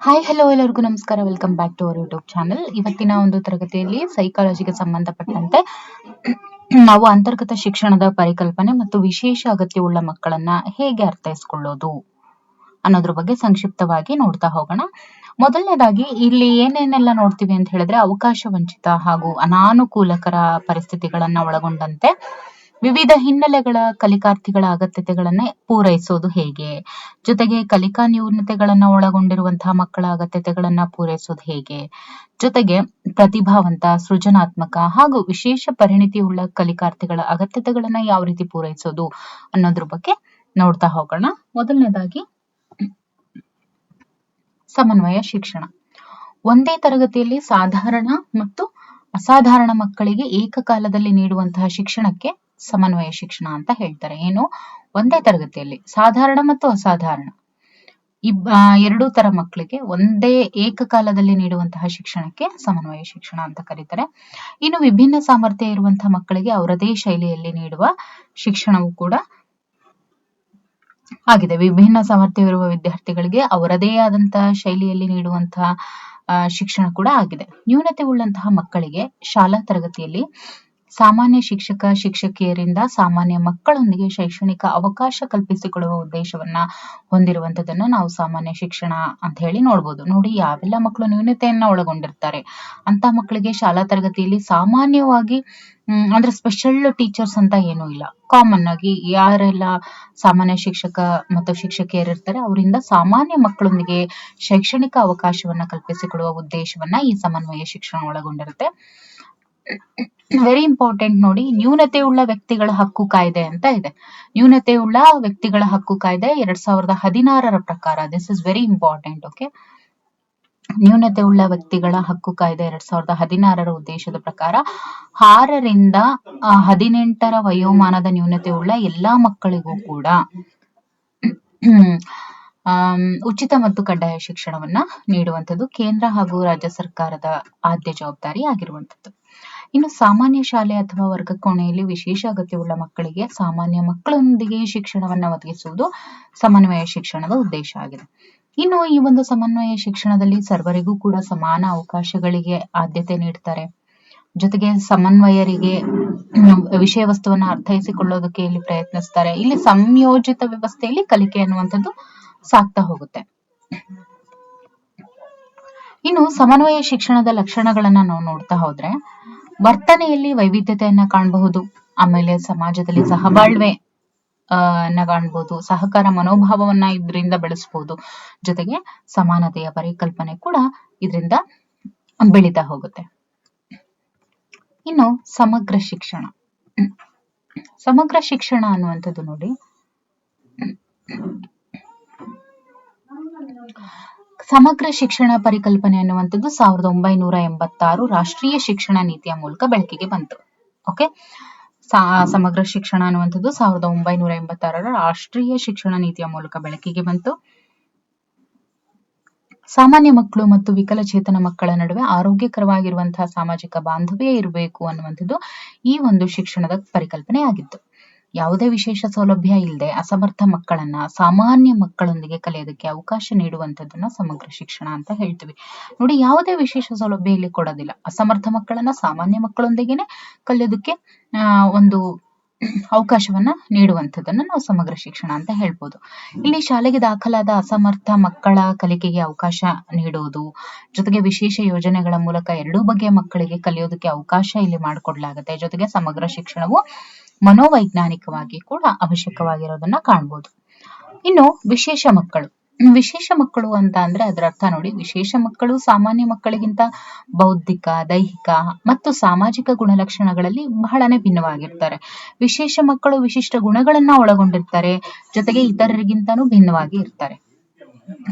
Hi hello ಎಲ್ಲರಿಗೂ ನಮಸ್ಕಾರ. Welcome back to our YouTube channel. ಇವತ್ತಿನ ಒಂದು ತರಗತಿಯಲ್ಲಿ ಸೈಕಾಲಜಿಗೆ ಸಂಬಂಧಪಟ್ಟಂತೆ ನಾವು ಅಂತರ್ಗತ ಶಿಕ್ಷಣದ ಪರಿಕಲ್ಪನೆ ಮತ್ತು ವಿಶೇಷ ಅಗತ್ಯವುಳ್ಳ ಮಕ್ಕಳನ್ನ ಹೇಗೆ ಅರ್ಥೈಸ್ಕೊಳ್ಳೋದು ಅನ್ನೋದ್ರ ಬಗ್ಗೆ ಸಂಕ್ಷಿಪ್ತವಾಗಿ ನೋಡ್ತಾ ಹೋಗೋಣ. ಮೊದಲನೇದಾಗಿ ಇಲ್ಲಿ ಏನೇನೆಲ್ಲ ನೋಡ್ತೀವಿ ಅಂತ ಹೇಳಿದ್ರೆ, ಅವಕಾಶ ವಂಚಿತ ಹಾಗೂ ಅನಾನುಕೂಲಕರ ಪರಿಸ್ಥಿತಿಗಳನ್ನ ಒಳಗೊಂಡಂತೆ ವಿವಿಧ ಹಿನ್ನೆಲೆಗಳ ಕಲಿಕಾರ್ಥಿಗಳ ಅಗತ್ಯತೆಗಳನ್ನ ಪೂರೈಸೋದು ಹೇಗೆ, ಜೊತೆಗೆ ಕಲಿಕಾ ನ್ಯೂನತೆಗಳನ್ನ ಒಳಗೊಂಡಿರುವಂತಹ ಮಕ್ಕಳ ಅಗತ್ಯತೆಗಳನ್ನ ಪೂರೈಸೋದು ಹೇಗೆ, ಜೊತೆಗೆ ಪ್ರತಿಭಾವಂತ, ಸೃಜನಾತ್ಮಕ ಹಾಗೂ ವಿಶೇಷ ಪರಿಣಿತಿಯುಳ್ಳ ಕಲಿಕಾರ್ಥಿಗಳ ಅಗತ್ಯತೆಗಳನ್ನ ಯಾವ ರೀತಿ ಪೂರೈಸೋದು ಅನ್ನೋದ್ರ ಬಗ್ಗೆ ನೋಡ್ತಾ ಹೋಗೋಣ. ಮೊದಲನೇದಾಗಿ ಸಮನ್ವಯ ಶಿಕ್ಷಣ. ಒಂದೇ ತರಗತಿಯಲ್ಲಿ ಸಾಧಾರಣ ಮತ್ತು ಅಸಾಧಾರಣ ಮಕ್ಕಳಿಗೆ ಏಕಕಾಲದಲ್ಲಿ ನೀಡುವಂತಹ ಶಿಕ್ಷಣಕ್ಕೆ ಸಮನ್ವಯ ಶಿಕ್ಷಣ ಅಂತ ಹೇಳ್ತಾರೆ. ಏನು, ಒಂದೇ ತರಗತಿಯಲ್ಲಿ ಸಾಧಾರಣ ಮತ್ತು ಅಸಾಧಾರಣ ಎರಡೂ ತರ ಮಕ್ಕಳಿಗೆ ಒಂದೇ ಏಕಕಾಲದಲ್ಲಿ ನೀಡುವಂತಹ ಶಿಕ್ಷಣಕ್ಕೆ ಸಮನ್ವಯ ಶಿಕ್ಷಣ ಅಂತ ಕರೀತಾರೆ. ಇನ್ನು ವಿಭಿನ್ನ ಸಾಮರ್ಥ್ಯ ಇರುವಂತಹ ಮಕ್ಕಳಿಗೆ ಅವರದೇ ಶೈಲಿಯಲ್ಲಿ ನೀಡುವ ಶಿಕ್ಷಣವು ಕೂಡ ಆಗಿದೆ. ವಿಭಿನ್ನ ಸಾಮರ್ಥ್ಯವಿರುವ ವಿದ್ಯಾರ್ಥಿಗಳಿಗೆ ಅವರದೇ ಆದಂತಹ ಶೈಲಿಯಲ್ಲಿ ನೀಡುವಂತಹ ಶಿಕ್ಷಣ ಕೂಡ ಆಗಿದೆ. ನ್ಯೂನತೆ ಉಳ್ಳಂತಹ ಮಕ್ಕಳಿಗೆ ಶಾಲಾ ತರಗತಿಯಲ್ಲಿ ಸಾಮಾನ್ಯ ಶಿಕ್ಷಕ ಶಿಕ್ಷಕಿಯರಿಂದ ಸಾಮಾನ್ಯ ಮಕ್ಕಳೊಂದಿಗೆ ಶೈಕ್ಷಣಿಕ ಅವಕಾಶ ಕಲ್ಪಿಸಿಕೊಡುವ ಉದ್ದೇಶವನ್ನ ಹೊಂದಿರುವಂತದನ್ನ ನಾವು ಸಾಮಾನ್ಯ ಶಿಕ್ಷಣ ಅಂತ ಹೇಳಿ ನೋಡ್ಬೋದು. ನೋಡಿ, ಯಾವೆಲ್ಲ ಮಕ್ಕಳು ನ್ಯೂನತೆಯನ್ನ ಒಳಗೊಂಡಿರ್ತಾರೆ ಅಂತ ಮಕ್ಕಳಿಗೆ ಶಾಲಾ ತರಗತಿಯಲ್ಲಿ ಸಾಮಾನ್ಯವಾಗಿ ಅಂದ್ರೆ ಸ್ಪೆಷಲ್ ಟೀಚರ್ಸ್ ಅಂತ ಏನೂ ಇಲ್ಲ. ಕಾಮನ್ ಆಗಿ ಯಾರೆಲ್ಲ ಸಾಮಾನ್ಯ ಶಿಕ್ಷಕ ಮತ್ತು ಶಿಕ್ಷಕಿಯರಿರ್ತಾರೆ ಅವರಿಂದ ಸಾಮಾನ್ಯ ಮಕ್ಕಳೊಂದಿಗೆ ಶೈಕ್ಷಣಿಕ ಅವಕಾಶವನ್ನ ಕಲ್ಪಿಸಿಕೊಡುವ ಉದ್ದೇಶವನ್ನ ಈ ಸಮನ್ವಯ ಶಿಕ್ಷಣ ಒಳಗೊಂಡಿರುತ್ತೆ. ವೆರಿ ಇಂಪಾರ್ಟೆಂಟ್ ನೋಡಿ, ನ್ಯೂನತೆ ಉಳ್ಳ ವ್ಯಕ್ತಿಗಳ ಹಕ್ಕು ಕಾಯ್ದೆ ಅಂತ ಇದೆ. ನ್ಯೂನತೆ ಉಳ್ಳ ವ್ಯಕ್ತಿಗಳ ಹಕ್ಕು ಕಾಯ್ದೆ 2016 ಪ್ರಕಾರ, this is very important. Okay, ನ್ಯೂನತೆ ಉಳ್ಳ ವ್ಯಕ್ತಿಗಳ ಹಕ್ಕು ಕಾಯ್ದೆ 2016 ಉದ್ದೇಶದ ಪ್ರಕಾರ 6 ರಿಂದ 18 ವಯೋಮಾನದ ನ್ಯೂನತೆ ಉಳ್ಳ ಎಲ್ಲಾ ಮಕ್ಕಳಿಗೂ ಕೂಡ ಉಚಿತ ಮತ್ತು ಕಡ್ಡಾಯ ಶಿಕ್ಷಣವನ್ನ ನೀಡುವಂಥದ್ದು ಕೇಂದ್ರ ಹಾಗೂ ರಾಜ್ಯ ಸರ್ಕಾರದ ಆದ್ಯ ಜವಾಬ್ದಾರಿ ಆಗಿರುವಂಥದ್ದು. ಇನ್ನು ಸಾಮಾನ್ಯ ಶಾಲೆ ಅಥವಾ ವರ್ಗ ಕೋಣೆಯಲ್ಲಿ ವಿಶೇಷ ಅಗತ್ಯವುಳ್ಳ ಮಕ್ಕಳಿಗೆ ಸಾಮಾನ್ಯ ಮಕ್ಕಳೊಂದಿಗೆ ಶಿಕ್ಷಣವನ್ನ ಒದಗಿಸುವುದು ಸಮನ್ವಯ ಶಿಕ್ಷಣದ ಉದ್ದೇಶ ಆಗಿದೆ. ಇನ್ನು ಈ ಒಂದು ಸಮನ್ವಯ ಶಿಕ್ಷಣದಲ್ಲಿ ಸರ್ವರಿಗೂ ಕೂಡ ಸಮಾನ ಅವಕಾಶಗಳಿಗೆ ಆದ್ಯತೆ ನೀಡ್ತಾರೆ. ಜೊತೆಗೆ ಸಮನ್ವಯರಿಗೆ ವಿಷಯ ವಸ್ತುವನ್ನ ಅರ್ಥೈಸಿಕೊಳ್ಳೋದಕ್ಕೆ ಇಲ್ಲಿ ಪ್ರಯತ್ನಿಸ್ತಾರೆ. ಇಲ್ಲಿ ಸಂಯೋಜಿತ ವ್ಯವಸ್ಥೆಯಲ್ಲಿ ಕಲಿಕೆ ಅನ್ನುವಂಥದ್ದು ಸಾಗ್ತಾ ಹೋಗುತ್ತೆ. ಇನ್ನು ಸಮನ್ವಯ ಶಿಕ್ಷಣದ ಲಕ್ಷಣಗಳನ್ನ ನಾವು ನೋಡ್ತಾ ಹೋದ್ರೆ, ವರ್ತನೆಯಲ್ಲಿ ವೈವಿಧ್ಯತೆಯನ್ನ ಕಾಣಬಹುದು. ಆಮೇಲೆ ಸಮಾಜದಲ್ಲಿ ಸಹಬಾಳ್ವೆ ಕಾಣಬಹುದು. ಸಹಕಾರ ಮನೋಭಾವವನ್ನ ಇದರಿಂದ ಬೆಳೆಸಬಹುದು. ಜೊತೆಗೆ ಸಮಾನತೆಯ ಪರಿಕಲ್ಪನೆ ಕೂಡ ಇದರಿಂದ ಬೆಳೀತಾ ಹೋಗುತ್ತೆ. ಇನ್ನು ಸಮಗ್ರ ಶಿಕ್ಷಣ. ಸಮಗ್ರ ಶಿಕ್ಷಣ ಅನ್ನುವಂಥದ್ದು ನೋಡಿ, ಸಮಗ್ರ ಶಿಕ್ಷಣ ಪರಿಕಲ್ಪನೆ ಅನ್ನುವಂಥದ್ದು 1986 ರಾಷ್ಟ್ರೀಯ ಶಿಕ್ಷಣ ನೀತಿಯ ಮೂಲಕ ಬೆಳಕಿಗೆ ಬಂತು. ಓಕೆ, ಸಮಗ್ರ ಶಿಕ್ಷಣ ಅನ್ನುವಂಥದ್ದು 1986 ರಾಷ್ಟ್ರೀಯ ಶಿಕ್ಷಣ ನೀತಿಯ ಮೂಲಕ ಬೆಳಕಿಗೆ ಬಂತು. ಸಾಮಾನ್ಯ ಮಕ್ಕಳು ಮತ್ತು ವಿಕಲಚೇತನ ಮಕ್ಕಳ ನಡುವೆ ಆರೋಗ್ಯಕರವಾಗಿರುವಂತಹ ಸಾಮಾಜಿಕ ಬಾಂಧವ್ಯ ಇರಬೇಕು ಅನ್ನುವಂಥದ್ದು ಈ ಒಂದು ಶಿಕ್ಷಣದ ಪರಿಕಲ್ಪನೆ ಆಗಿತ್ತು. ಯಾವುದೇ ವಿಶೇಷ ಸೌಲಭ್ಯ ಇಲ್ಲದೆ ಅಸಮರ್ಥ ಮಕ್ಕಳನ್ನ ಸಾಮಾನ್ಯ ಮಕ್ಕಳೊಂದಿಗೆ ಕಲಿಯೋದಕ್ಕೆ ಅವಕಾಶ ನೀಡುವಂಥದ್ದನ್ನ ಸಮಗ್ರ ಶಿಕ್ಷಣ ಅಂತ ಹೇಳ್ತೀವಿ. ನೋಡಿ, ಯಾವುದೇ ವಿಶೇಷ ಸೌಲಭ್ಯ ಇಲ್ಲಿ ಕೊಡೋದಿಲ್ಲ. ಅಸಮರ್ಥ ಮಕ್ಕಳನ್ನ ಸಾಮಾನ್ಯ ಮಕ್ಕಳೊಂದಿಗೆನೆ ಕಲಿಯೋದಕ್ಕೆ ಒಂದು ಅವಕಾಶವನ್ನ ನೀಡುವಂಥದ್ದನ್ನ ನಾವು ಸಮಗ್ರ ಶಿಕ್ಷಣ ಅಂತ ಹೇಳ್ಬೋದು. ಇಲ್ಲಿ ಶಾಲೆಗೆ ದಾಖಲಾದ ಅಸಮರ್ಥ ಮಕ್ಕಳ ಕಲಿಕೆಗೆ ಅವಕಾಶ ನೀಡುವುದು, ಜೊತೆಗೆ ವಿಶೇಷ ಯೋಜನೆಗಳ ಮೂಲಕ ಎರಡೂ ಬಗೆಯ ಮಕ್ಕಳಿಗೆ ಕಲಿಯೋದಕ್ಕೆ ಅವಕಾಶ ಇಲ್ಲಿ ಮಾಡಿಕೊಡ್ಲಾಗುತ್ತೆ. ಜೊತೆಗೆ ಸಮಗ್ರ ಶಿಕ್ಷಣವು ಮನೋವೈಜ್ಞಾನಿಕವಾಗಿ ಕೂಡ ಅವಶ್ಯಕವಾಗಿರೋದನ್ನ ಕಾಣ್ಬೋದು. ಇನ್ನು ವಿಶೇಷ ಮಕ್ಕಳು. ವಿಶೇಷ ಮಕ್ಕಳು ಅಂತ ಅಂದ್ರೆ ಅದರ ಅರ್ಥ ನೋಡಿ, ವಿಶೇಷ ಮಕ್ಕಳು ಸಾಮಾನ್ಯ ಮಕ್ಕಳಿಗಿಂತ ಬೌದ್ಧಿಕ, ದೈಹಿಕ ಮತ್ತು ಸಾಮಾಜಿಕ ಗುಣಲಕ್ಷಣಗಳಲ್ಲಿ ಬಹಳನೇ ಭಿನ್ನವಾಗಿರ್ತಾರೆ. ವಿಶೇಷ ಮಕ್ಕಳು ವಿಶಿಷ್ಟ ಗುಣಗಳನ್ನ ಒಳಗೊಂಡಿರ್ತಾರೆ. ಜೊತೆಗೆ ಇತರರಿಗಿಂತನೂ ಭಿನ್ನವಾಗಿ ಇರ್ತಾರೆ.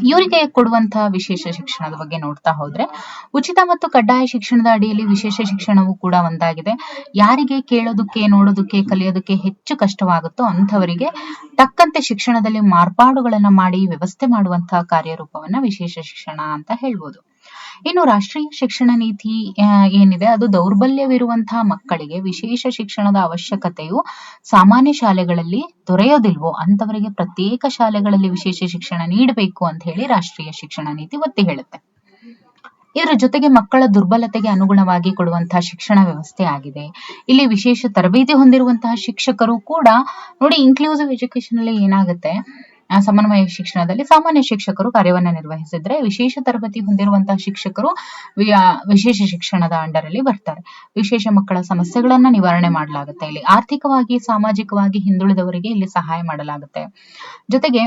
ಇವರಿಗೆ ಕೊಡುವಂತಹ ವಿಶೇಷ ಶಿಕ್ಷಣದ ಬಗ್ಗೆ ನೋಡ್ತಾ ಹೋದ್ರೆ, ಉಚಿತ ಮತ್ತು ಕಡ್ಡಾಯ ಶಿಕ್ಷಣದ ಅಡಿಯಲ್ಲಿ ವಿಶೇಷ ಶಿಕ್ಷಣವು ಕೂಡ ಒಂದಾಗಿದೆ. ಯಾರಿಗೆ ಕೇಳೋದಕ್ಕೆ, ನೋಡೋದಕ್ಕೆ, ಕಲಿಯೋದಕ್ಕೆ ಹೆಚ್ಚು ಕಷ್ಟವಾಗುತ್ತೋ ಅಂಥವರಿಗೆ ತಕ್ಕಂತೆ ಶಿಕ್ಷಣದಲ್ಲಿ ಮಾರ್ಪಾಡುಗಳನ್ನ ಮಾಡಿ ವ್ಯವಸ್ಥೆ ಮಾಡುವಂತಹ ಕಾರ್ಯರೂಪವನ್ನ ವಿಶೇಷ ಶಿಕ್ಷಣ ಅಂತ ಹೇಳ್ಬೋದು. ಇನ್ನು ರಾಷ್ಟ್ರೀಯ ಶಿಕ್ಷಣ ನೀತಿ ಏನಿದೆ ಅದು ದೌರ್ಬಲ್ಯವಿರುವಂತಹ ಮಕ್ಕಳಿಗೆ ವಿಶೇಷ ಶಿಕ್ಷಣದ ಅವಶ್ಯಕತೆಯು ಸಾಮಾನ್ಯ ಶಾಲೆಗಳಲ್ಲಿ ದೊರೆಯೋದಿಲ್ವೋ ಅಂತವರಿಗೆ ಪ್ರತ್ಯೇಕ ಶಾಲೆಗಳಲ್ಲಿ ವಿಶೇಷ ಶಿಕ್ಷಣ ನೀಡಬೇಕು ಅಂತ ಹೇಳಿ ರಾಷ್ಟ್ರೀಯ ಶಿಕ್ಷಣ ನೀತಿ ಒತ್ತಿ ಹೇಳುತ್ತೆ. ಇದರ ಜೊತೆಗೆ ಮಕ್ಕಳ ದುರ್ಬಲತೆಗೆ ಅನುಗುಣವಾಗಿ ಕೊಡುವಂತಹ ಶಿಕ್ಷಣ ವ್ಯವಸ್ಥೆ ಆಗಿದೆ. ಇಲ್ಲಿ ವಿಶೇಷ ತರಬೇತಿ ಹೊಂದಿರುವಂತಹ ಶಿಕ್ಷಕರು ಕೂಡ ನೋಡಿ, ಇನ್ಕ್ಲೂಸಿವ್ ಎಜುಕೇಶನ್ ಅಲ್ಲಿ ಏನಾಗುತ್ತೆ, ಸಮನ್ವಯ ಶಿಕ್ಷಣದಲ್ಲಿ ಸಾಮಾನ್ಯ ಶಿಕ್ಷಕರು ಕಾರ್ಯವನ್ನ ನಿರ್ವಹಿಸಿದ್ರೆ ವಿಶೇಷ ತರಬೇತಿ ಹೊಂದಿರುವಂತಹ ಶಿಕ್ಷಕರು ವಿಶೇಷ ಶಿಕ್ಷಣದ ಅಂಡರ್ ಅಲ್ಲಿ ಬರ್ತಾರೆ. ವಿಶೇಷ ಮಕ್ಕಳ ಸಮಸ್ಯೆಗಳನ್ನ ನಿವಾರಣೆ ಮಾಡಲಾಗುತ್ತೆ. ಇಲ್ಲಿ ಆರ್ಥಿಕವಾಗಿ ಸಾಮಾಜಿಕವಾಗಿ ಹಿಂದುಳಿದವರಿಗೆ ಇಲ್ಲಿ ಸಹಾಯ ಮಾಡಲಾಗುತ್ತೆ. ಜೊತೆಗೆ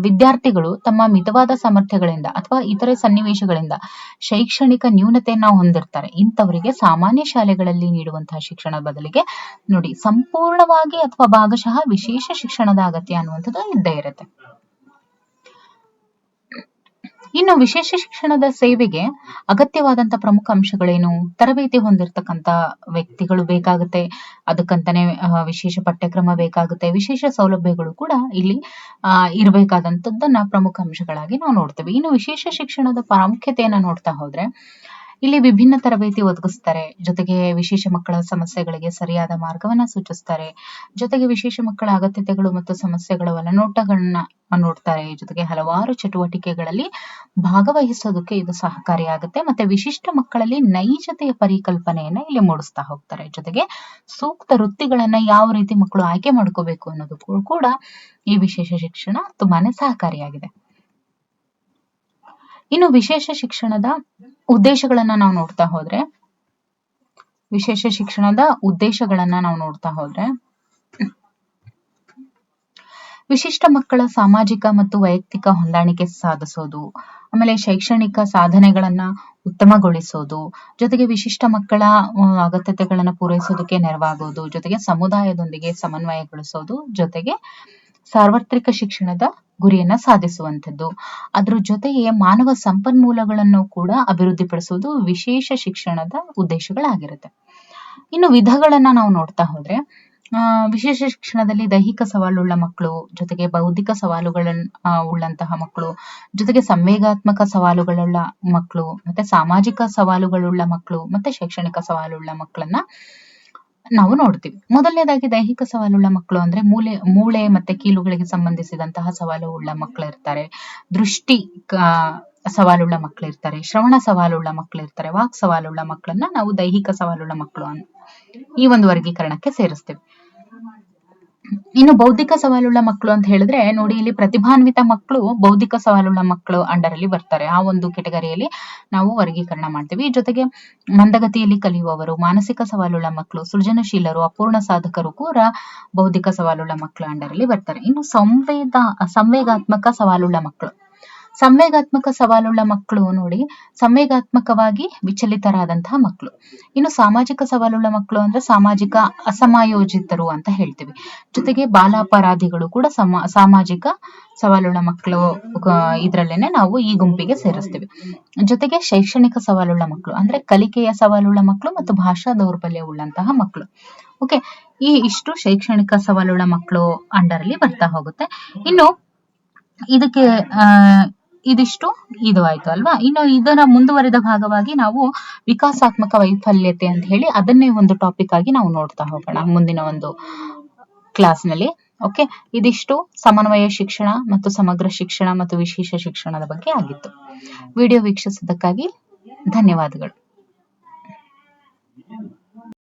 ವಿದ್ಯಾರ್ಥಿಗಳು ತಮ್ಮ ಮಿತವಾದ ಸಾಮರ್ಥ್ಯಗಳಿಂದ ಅಥವಾ ಇತರೆ ಸನ್ನಿವೇಶಗಳಿಂದ ಶೈಕ್ಷಣಿಕ ನ್ಯೂನತೆಯನ್ನ ಹೊಂದಿರ್ತಾರೆ. ಇಂಥವರಿಗೆ ಸಾಮಾನ್ಯ ಶಾಲೆಗಳಲ್ಲಿ ನೀಡುವಂತಹ ಶಿಕ್ಷಣದ ಬದಲಿಗೆ ನೋಡಿ ಸಂಪೂರ್ಣವಾಗಿ ಅಥವಾ ಭಾಗಶಃ ವಿಶೇಷ ಶಿಕ್ಷಣದ ಅಗತ್ಯ ಅನ್ನುವಂಥದ್ದು ಇದ್ದೇ ಇರುತ್ತೆ. ಇನ್ನು ವಿಶೇಷ ಶಿಕ್ಷಣದ ಸೇವೆಗೆ ಅಗತ್ಯವಾದಂತ ಪ್ರಮುಖ ಅಂಶಗಳೇನು? ತರಬೇತಿ ಹೊಂದಿರತಕ್ಕಂತ ವ್ಯಕ್ತಿಗಳು ಬೇಕಾಗುತ್ತೆ, ಅದಕ್ಕಂತಾನೆ ವಿಶೇಷ ಪಠ್ಯಕ್ರಮ ಬೇಕಾಗುತ್ತೆ, ವಿಶೇಷ ಸೌಲಭ್ಯಗಳು ಕೂಡ ಇಲ್ಲಿ ಇರಬೇಕಾದಂತದ್ದನ್ನ ಪ್ರಮುಖ ಅಂಶಗಳಾಗಿ ನಾವು ನೋಡ್ತೇವೆ. ಇನ್ನು ವಿಶೇಷ ಶಿಕ್ಷಣದ ಪ್ರಾಮುಖ್ಯತೆಯನ್ನ ನೋಡ್ತಾ ಹೋದ್ರೆ ಇಲ್ಲಿ ವಿಭಿನ್ನ ತರಬೇತಿ ಒದಗಿಸ್ತಾರೆ. ಜೊತೆಗೆ ವಿಶೇಷ ಮಕ್ಕಳ ಸಮಸ್ಯೆಗಳಿಗೆ ಸರಿಯಾದ ಮಾರ್ಗವನ್ನ ಸೂಚಿಸ್ತಾರೆ. ಜೊತೆಗೆ ವಿಶೇಷ ಮಕ್ಕಳ ಅಗತ್ಯತೆಗಳು ಮತ್ತು ಸಮಸ್ಯೆಗಳ ಒಳನೋಟಗಳನ್ನ ನೋಡ್ತಾರೆ. ಜೊತೆಗೆ ಹಲವಾರು ಚಟುವಟಿಕೆಗಳಲ್ಲಿ ಭಾಗವಹಿಸೋದಕ್ಕೆ ಇದು ಸಹಕಾರಿಯಾಗುತ್ತೆ. ಮತ್ತೆ ವಿಶಿಷ್ಟ ಮಕ್ಕಳಲ್ಲಿ ನೈಜತೆಯ ಪರಿಕಲ್ಪನೆಯನ್ನ ಇಲ್ಲಿ ಮೂಡಿಸ್ತಾ ಹೋಗ್ತಾರೆ. ಜೊತೆಗೆ ಸೂಕ್ತ ವೃತ್ತಿಗಳನ್ನ ಯಾವ ರೀತಿ ಮಕ್ಕಳು ಆಯ್ಕೆ ಮಾಡ್ಕೋಬೇಕು ಅನ್ನೋದಕ್ಕೂ ಕೂಡ ಈ ವಿಶೇಷ ಶಿಕ್ಷಣ ತುಂಬಾನೇ ಸಹಕಾರಿಯಾಗಿದೆ. ಇನ್ನು ವಿಶೇಷ ಶಿಕ್ಷಣದ ಉದ್ದೇಶಗಳನ್ನ ನಾವು ನೋಡ್ತಾ ಹೋದ್ರೆ ವಿಶಿಷ್ಟ ಮಕ್ಕಳ ಸಾಮಾಜಿಕ ಮತ್ತು ವೈಯಕ್ತಿಕ ಹೊಂದಾಣಿಕೆ ಸಾಧಿಸೋದು, ಆಮೇಲೆ ಶೈಕ್ಷಣಿಕ ಸಾಧನೆಗಳನ್ನ ಉತ್ತಮಗೊಳಿಸೋದು, ಜೊತೆಗೆ ವಿಶಿಷ್ಟ ಮಕ್ಕಳ ಅಗತ್ಯತೆಗಳನ್ನ ಪೂರೈಸೋದಕ್ಕೆ ನೆರವಾಗೋದು, ಜೊತೆಗೆ ಸಮುದಾಯದೊಂದಿಗೆ ಸಮನ್ವಯಗೊಳಿಸೋದು, ಜೊತೆಗೆ ಸಾರ್ವತ್ರಿಕ ಶಿಕ್ಷಣದ ಗುರಿಯನ್ನ ಸಾಧಿಸುವಂಥದ್ದು. ಅದ್ರ ಜೊತೆಗೆ ಮಾನವ ಸಂಪನ್ಮೂಲಗಳನ್ನು ಕೂಡ ಅಭಿವೃದ್ಧಿಪಡಿಸುವುದು ವಿಶೇಷ ಶಿಕ್ಷಣದ ಉದ್ದೇಶಗಳಾಗಿರುತ್ತೆ. ಇನ್ನು ವಿಧಗಳನ್ನ ನಾವು ನೋಡ್ತಾ ಹೋದ್ರೆ ವಿಶೇಷ ಶಿಕ್ಷಣದಲ್ಲಿ ದೈಹಿಕ ಸವಾಲುಳ್ಳ ಮಕ್ಕಳು, ಜೊತೆಗೆ ಬೌದ್ಧಿಕ ಸವಾಲುಗಳನ್ನ ಉಳ್ಳಂತಹ ಮಕ್ಕಳು, ಜೊತೆಗೆ ಸಂವೇಗಾತ್ಮಕ ಸವಾಲುಗಳುಳ್ಳ ಮಕ್ಕಳು, ಮತ್ತೆ ಸಾಮಾಜಿಕ ಸವಾಲುಗಳುಳ್ಳ ಮಕ್ಕಳು, ಮತ್ತೆ ಶೈಕ್ಷಣಿಕ ಸವಾಲುಳ್ಳ ಮಕ್ಕಳನ್ನ ನಾವು ನೋಡ್ತೀವಿ. ಮೊದಲನೇದಾಗಿ ದೈಹಿಕ ಸವಾಲುಳ್ಳ ಮಕ್ಕಳು ಅಂದ್ರೆ ಮೂಳೆ ಮತ್ತೆ ಕೀಲುಗಳಿಗೆ ಸಂಬಂಧಿಸಿದಂತಹ ಸವಾಲು ಉಳ್ಳ ಮಕ್ಕಳು ಇರ್ತಾರೆ, ದೃಷ್ಟಿ ಸವಾಲುಳ್ಳ ಮಕ್ಕಳು ಇರ್ತಾರೆ, ಶ್ರವಣ ಸವಾಲುಳ್ಳ ಮಕ್ಕಳು ಇರ್ತಾರೆ, ವಾಕ್ ಸವಾಲುಳ್ಳ ಮಕ್ಕಳನ್ನ ನಾವು ದೈಹಿಕ ಸವಾಲುಳ್ಳ ಮಕ್ಕಳು ಈ ಒಂದು ವರ್ಗೀಕರಣಕ್ಕೆ ಸೇರಿಸ್ತೇವೆ. ಇನ್ನು ಬೌದ್ಧಿಕ ಸವಾಲುಳ್ಳ ಮಕ್ಕಳು ಅಂತ ಹೇಳಿದ್ರೆ ನೋಡಿ, ಇಲ್ಲಿ ಪ್ರತಿಭಾನ್ವಿತ ಮಕ್ಕಳು ಬೌದ್ಧಿಕ ಸವಾಲುಳ್ಳ ಮಕ್ಕಳು ಅಂಡರ್ ಅಲ್ಲಿ ಬರ್ತಾರೆ. ಆ ಒಂದು ಕೆಟಗರಿಯಲ್ಲಿ ನಾವು ವರ್ಗೀಕರಣ ಮಾಡ್ತೀವಿ. ಜೊತೆಗೆ ಮಂದಗತಿಯಲ್ಲಿ ಕಲಿಯುವವರು, ಮಾನಸಿಕ ಸವಾಲುಳ್ಳ ಮಕ್ಕಳು, ಸೃಜನಶೀಲರು, ಅಪೂರ್ಣ ಸಾಧಕರು ಕೂಡ ಬೌದ್ಧಿಕ ಸವಾಲುಳ್ಳ ಮಕ್ಕಳು ಅಂಡರ್ ಅಲ್ಲಿ ಬರ್ತಾರೆ. ಇನ್ನು ಸಂವೇಗಾತ್ಮಕ ಸವಾಲುಳ್ಳ ಮಕ್ಕಳು ನೋಡಿ, ಸಂವೇಗಾತ್ಮಕವಾಗಿ ವಿಚಲಿತರಾದಂತಹ ಮಕ್ಕಳು. ಇನ್ನು ಸಾಮಾಜಿಕ ಸವಾಲುಳ್ಳ ಮಕ್ಕಳು ಅಂದ್ರೆ ಸಾಮಾಜಿಕ ಅಸಮಾಯೋಜಿತರು ಅಂತ ಹೇಳ್ತೀವಿ. ಜೊತೆಗೆ ಬಾಲಾಪರಾಧಿಗಳು ಕೂಡ ಸಾಮಾಜಿಕ ಸವಾಲುಳ್ಳ ಮಕ್ಕಳು ಇದ್ರಲ್ಲೇನೆ ನಾವು ಈ ಗುಂಪಿಗೆ ಸೇರಿಸ್ತೀವಿ. ಜೊತೆಗೆ ಶೈಕ್ಷಣಿಕ ಸವಾಲುಳ್ಳ ಮಕ್ಕಳು ಅಂದ್ರೆ ಕಲಿಕೆಯ ಸವಾಲುಳ್ಳ ಮಕ್ಕಳು ಮತ್ತು ಭಾಷಾ ದೌರ್ಬಲ್ಯ ಉಳ್ಳಂತಹ ಮಕ್ಕಳು. ಓಕೆ, ಇಷ್ಟು ಶೈಕ್ಷಣಿಕ ಸವಾಲುಳ್ಳ ಮಕ್ಕಳು ಅಂಡರ್ ಅಲ್ಲಿ ಬರ್ತಾ ಹೋಗುತ್ತೆ. ಇನ್ನು ಇದಕ್ಕೆ ಇದು ಆಯ್ತು ಅಲ್ವಾ. ಇನ್ನು ಇದರ ಮುಂದುವರಿದ ಭಾಗವಾಗಿ ನಾವು ವಿಕಾಸಾತ್ಮಕ ವೈಫಲ್ಯತೆ ಅಂತ ಹೇಳಿ ಅದನ್ನೇ ಒಂದು ಟಾಪಿಕ್ ಆಗಿ ನಾವು ನೋಡ್ತಾ ಹೋಗೋಣ ಮುಂದಿನ ಒಂದು ಕ್ಲಾಸ್ ನಲ್ಲಿ. ಓಕೆ, ಇದಿಷ್ಟು ಸಮನ್ವಯ ಶಿಕ್ಷಣ ಮತ್ತು ಸಮಗ್ರ ಶಿಕ್ಷಣ ಮತ್ತು ವಿಶೇಷ ಶಿಕ್ಷಣದ ಬಗ್ಗೆ ಆಗಿತ್ತು. ವಿಡಿಯೋ ವೀಕ್ಷಿಸಿದ್ದಕ್ಕಾಗಿ ಧನ್ಯವಾದಗಳು.